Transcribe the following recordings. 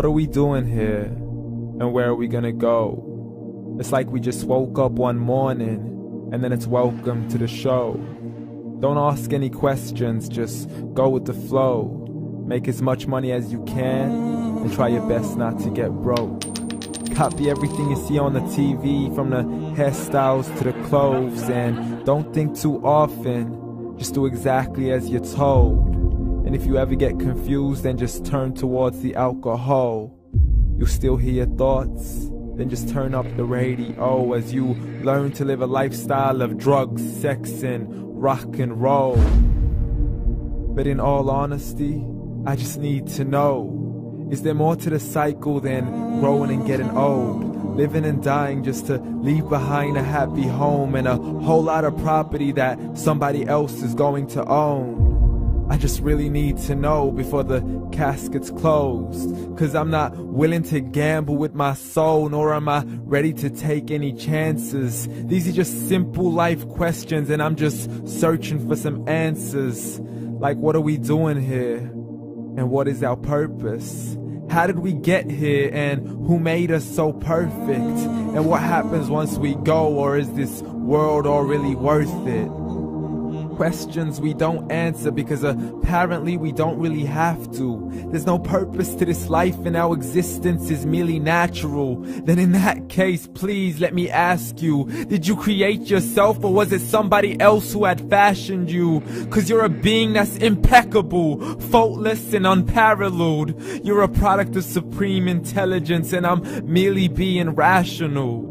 What are we doing here? And where are we gonna go? It's like we just woke up one morning, and then it's welcome to the show. Don't ask any questions, just go with the flow. Make as much money as you can, and try your best not to get broke. Copy everything you see on the TV, from the hairstyles to the clothes, and don't think too often, just do exactly as you're told. And if you ever get confused, then just turn towards the alcohol. You'll still hear your thoughts, then just turn up the radio as you learn to live a lifestyle of drugs, sex, and rock and roll. But in all honesty, I just need to know, is there more to the cycle than growing and getting old? Living and dying just to leave behind a happy home and a whole lot of property that somebody else is going to own. I just really need to know before the casket's closed, 'cause I'm not willing to gamble with my soul, nor am I ready to take any chances. These are just simple life questions, and I'm just searching for some answers. Like, what are we doing here? And what is our purpose? How did we get here, and who made us so perfect? And what happens once we go, or is this world all really worth it? Questions we don't answer because apparently we don't really have to. There's no purpose to this life and our existence is merely natural. Then in that case, please let me ask you, did you create yourself, or was it somebody else who had fashioned you? 'Cause you're a being that's impeccable, faultless and unparalleled. You're a product of supreme intelligence, and I'm merely being rational.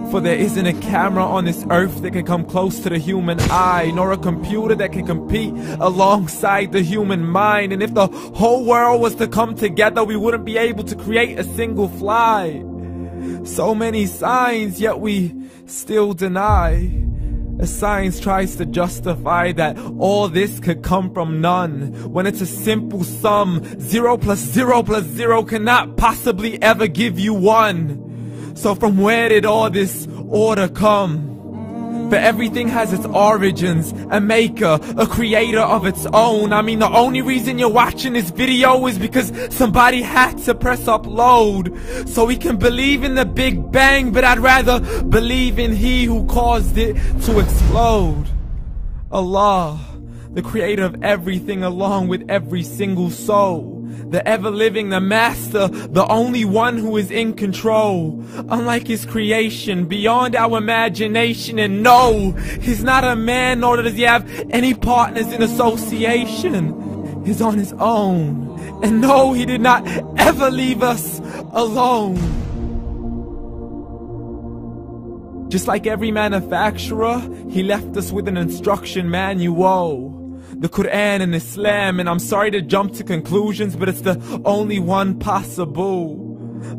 For there isn't a camera on this earth that can come close to the human eye, nor a computer that can compete alongside the human mind. And if the whole world was to come together, we wouldn't be able to create a single fly. So many signs, yet we still deny. As science tries to justify that all this could come from none, when it's a simple sum. 0 plus 0 plus 0 cannot possibly ever give you 1. So from where did all this order come? For everything has its origins, a maker, a creator of its own. I mean, the only reason you're watching this video is because somebody had to press upload. So we can believe in the Big Bang, but I'd rather believe in He who caused it to explode. Allah, the creator of everything along with every single soul. The ever-living, the master, the only one who is in control. Unlike his creation, beyond our imagination. And no, he's not a man, nor does he have any partners in association. He's on his own. And no, he did not ever leave us alone. Just like every manufacturer, he left us with an instruction manual. The Quran and Islam, and I'm sorry to jump to conclusions, but it's the only one possible.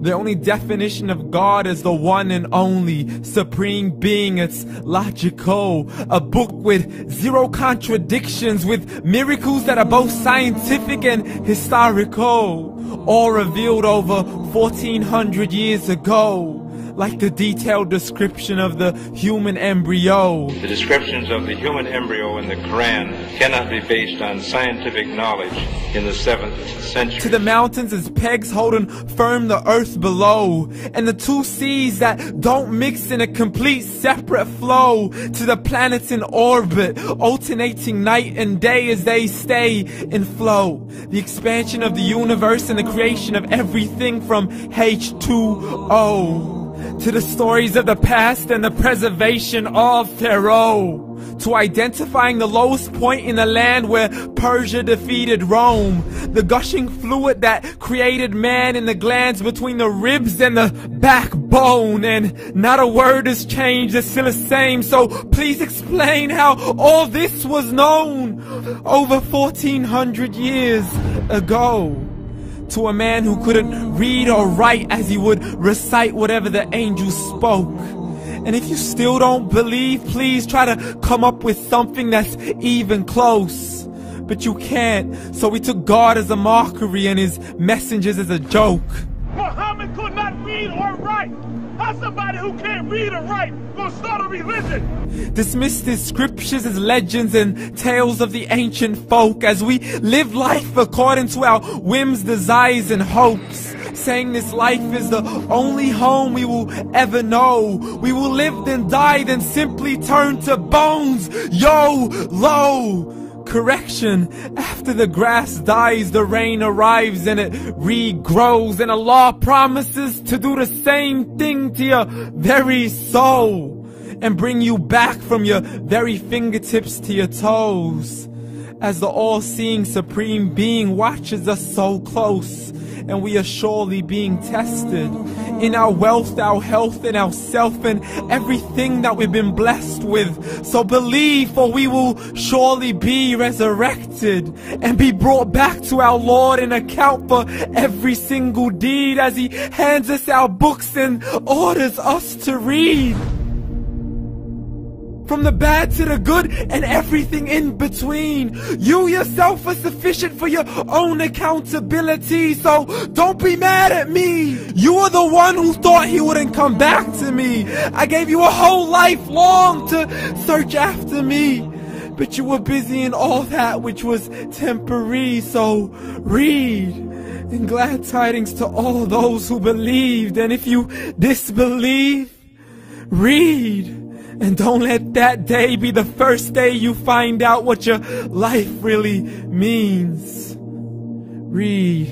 The only definition of God is the one and only supreme being. It's logical, a book with 0 contradictions, with miracles that are both scientific and historical, all revealed over 1400 years ago. Like the detailed description of the human embryo. The descriptions of the human embryo in the Quran cannot be based on scientific knowledge in the 7th century. To the mountains as pegs holding firm the earth below, and the 2 seas that don't mix in a complete separate flow. To the planets in orbit, alternating night and day as they stay in flow. The expansion of the universe and the creation of everything from H2O. To the stories of the past and the preservation of Pharaoh. To identifying the lowest point in the land where Persia defeated Rome. The gushing fluid that created man in the glands between the ribs and the backbone. And not a word has changed, it's still the same. So please explain how all this was known over 1400 years ago. To a man who couldn't read or write, as he would recite whatever the angels spoke. And if you still don't believe, please try to come up with something that's even close. But you can't, so we took God as a mockery and his messengers as a joke. Muhammad could not read or write. How's somebody who can't read or write gonna start a religion? Dismissed his scriptures as legends and tales of the ancient folk, as we live life according to our whims, desires, and hopes. saying this life is the only home we will ever know. We will live then die, then simply turn to bones. YOLO! Correction, after the grass dies, the rain arrives and it regrows, and Allah promises to do the same thing to your very soul and bring you back from your very fingertips to your toes, as the all-seeing supreme being watches us so close, and we are surely being tested in our wealth, our health, and our self, and everything that we've been blessed with. So believe, for we will surely be resurrected and be brought back to our Lord and account for every single deed, as He hands us our books and orders us to read. From the bad to the good and everything in between. You yourself are sufficient for your own accountability, so don't be mad at me. You are the one who thought He wouldn't come back to me. I gave you a whole life long to search after me, but you were busy in all that which was temporary. So read, and glad tidings to all those who believed. And if you disbelieve, read. And don't let that day be the first day you find out what your life really means. Read.